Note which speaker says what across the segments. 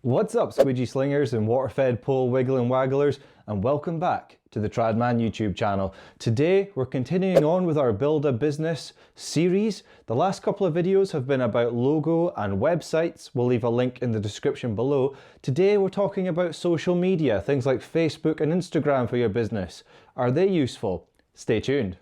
Speaker 1: What's up, squidgy slingers and water-fed pole wiggling wagglers, and welcome back to the Tradman YouTube channel. Today we're continuing on with our Build a Business series. The last couple of videos have been about logo and websites. We'll leave a link in the description below. Today we're talking about social media, things like Facebook and Instagram for your business. Are they useful? Stay tuned.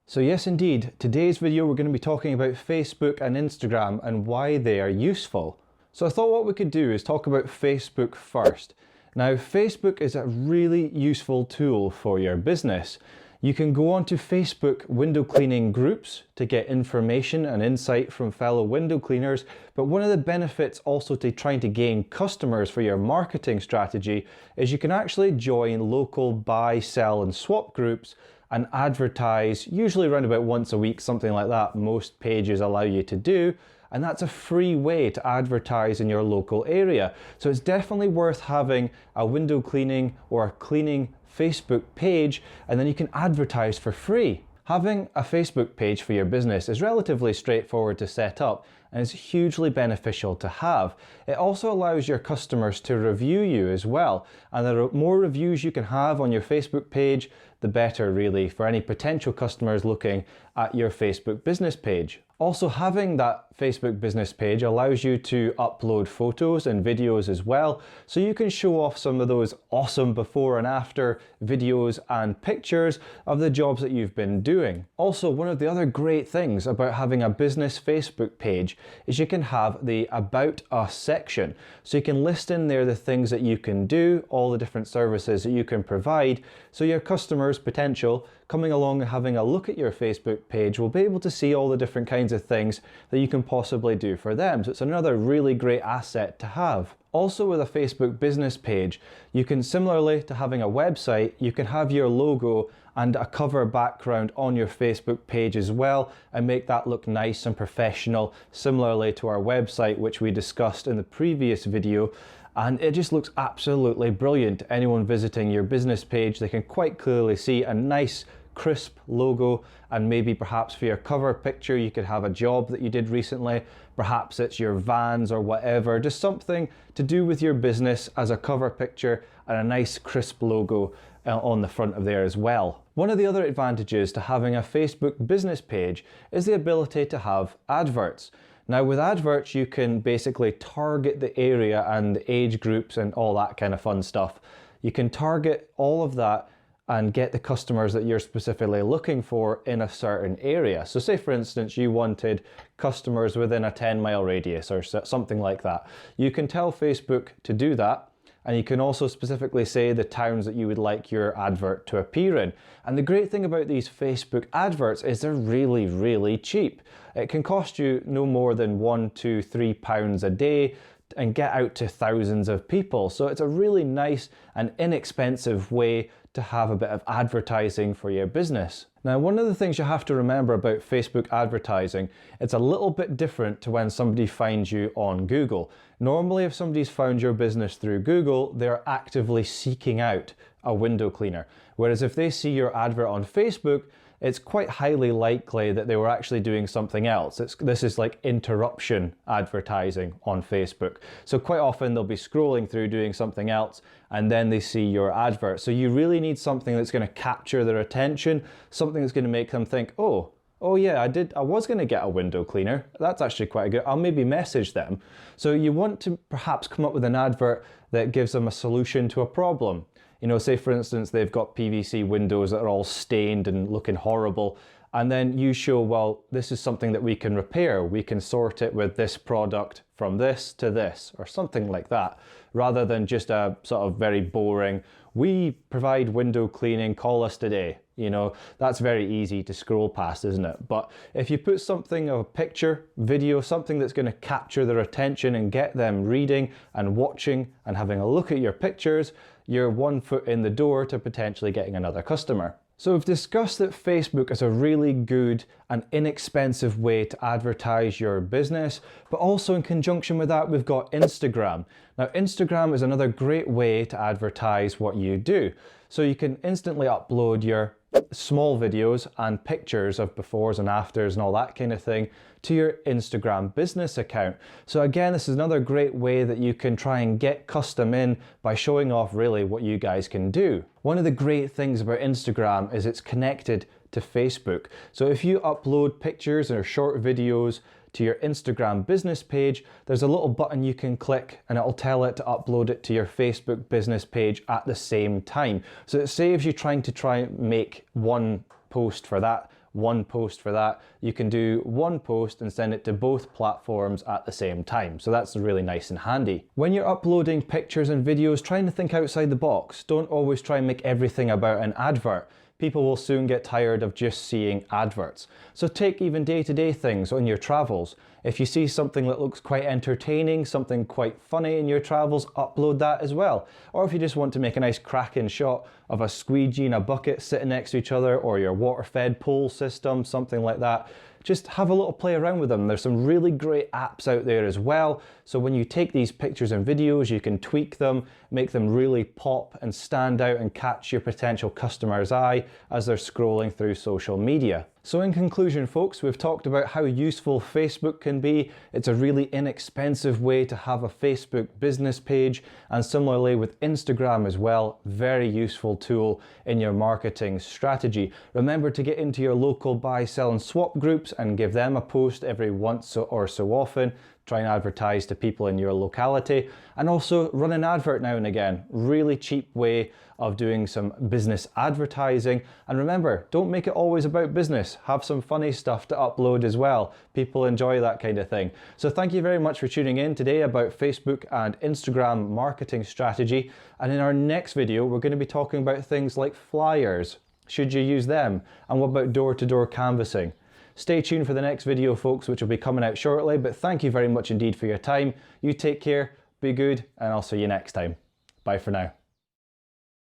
Speaker 1: So yes indeed, today's video we're going to be talking about Facebook and Instagram and why they are useful. So I thought what we could do is talk about Facebook first. Now Facebook is a really useful tool for your business. You can go onto Facebook window cleaning groups to get information and insight from fellow window cleaners, but one of the benefits also to trying to gain customers for your marketing strategy is you can actually join local buy, sell and swap groups and advertise, usually around about once a week, something like that. Most pages allow you to do, and that's a free way to advertise in your local area. So it's definitely worth having a window cleaning or a cleaning Facebook page, and then you can advertise for free. Having a Facebook page for your business is relatively straightforward to set up and is hugely beneficial to have. It also allows your customers to review you as well, and the more reviews you can have on your Facebook page, the better really for any potential customers looking at your Facebook business page. Also, having that Facebook business page allows you to upload photos and videos as well, so you can show off some of those awesome before and after videos and pictures of the jobs that you've been doing. Also, one of the other great things about having a business Facebook page is you can have the About Us section. So you can list in there the things that you can do, all the different services that you can provide, so your customers, potential, coming along and having a look at your Facebook page will be able to see all the different kinds of things that you can possibly do for them. So it's another really great asset to have. Also with a Facebook business page, you can, similarly to having a website, you can have your logo and a cover background on your Facebook page as well and make that look nice and professional, similarly to our website, which we discussed in the previous video. And it just looks absolutely brilliant. Anyone visiting your business page, they can quite clearly see a nice crisp logo, and maybe perhaps for your cover picture you could have a job that you did recently, perhaps it's your vans or whatever, just something to do with your business as a cover picture and a nice crisp logo on the front of there as well. One of the other advantages to having a Facebook business page is the ability to have adverts. Now with adverts you can basically target the area and the age groups and all that kind of fun stuff. You can target all of that and get the customers that you're specifically looking for in a certain area. So say for instance you wanted customers within a 10-mile radius or something like that. You can tell Facebook to do that, and you can also specifically say the towns that you would like your advert to appear in. And the great thing about these Facebook adverts is they're really, really cheap. It can cost you no more than £1 to £3 a day and get out to thousands of people. So it's a really nice and inexpensive way to have a bit of advertising for your business. Now, one of the things you have to remember about Facebook advertising, it's a little bit different to when somebody finds you on Google. Normally, if somebody's found your business through Google, they're actively seeking out a window cleaner. Whereas if they see your advert on Facebook, it's quite highly likely that they were actually doing something else. This is like interruption advertising on Facebook. So quite often they'll be scrolling through doing something else and then they see your advert. So you really need something that's going to capture their attention, something that's going to make them think, oh yeah, I was going to get a window cleaner. That's actually quite good. I'll maybe message them. So you want to perhaps come up with an advert that gives them a solution to a problem. You know, say for instance, they've got PVC windows that are all stained and looking horrible, and then you show, well, this is something that we can repair. We can sort it with this product from this to this, or something like that, rather than just a sort of very boring, we provide window cleaning, call us today. You know, that's very easy to scroll past, isn't it? But if you put something of a picture, video, something that's going to capture their attention and get them reading and watching and having a look at your pictures, you're 1 foot in the door to potentially getting another customer. So we've discussed that Facebook is a really good and inexpensive way to advertise your business, but also in conjunction with that, we've got Instagram. Now, Instagram is another great way to advertise what you do. So you can instantly upload your small videos and pictures of befores and afters and all that kind of thing to your Instagram business account. So again, this is another great way that you can try and get custom in by showing off really what you guys can do. One of the great things about Instagram is it's connected to Facebook. So if you upload pictures or short videos to your Instagram business page, there's a little button you can click and it'll tell it to upload it to your Facebook business page at the same time. So it saves you trying to make one post for that, one post for that. You can do one post and send it to both platforms at the same time. So that's really nice and handy. When you're uploading pictures and videos, trying to think outside the box. Don't always try and make everything about an advert. People will soon get tired of just seeing adverts. So take even day-to-day things on your travels. If you see something that looks quite entertaining, something quite funny in your travels, upload that as well. Or if you just want to make a nice cracking shot of a squeegee and a bucket sitting next to each other, or your water-fed pool system, something like that, just have a little play around with them. There's some really great apps out there as well. So when you take these pictures and videos, you can tweak them, make them really pop and stand out and catch your potential customer's eye as they're scrolling through social media. So in conclusion, folks, we've talked about how useful Facebook can be. It's a really inexpensive way to have a Facebook business page, and similarly with Instagram as well, very useful tool in your marketing strategy. Remember to get into your local buy, sell and swap groups and give them a post every once or so often. Try and advertise to people in your locality, and also run an advert now and again. Really cheap way of doing some business advertising. And remember, don't make it always about business. Have some funny stuff to upload as well. People enjoy that kind of thing. So thank you very much for tuning in today about Facebook and Instagram marketing strategy. And in our next video, we're going to be talking about things like flyers. Should you use them? And what about door-to-door canvassing? Stay tuned for the next video, folks, which will be coming out shortly, but thank you very much indeed for your time. You take care, be good, and I'll see you next time. Bye for now.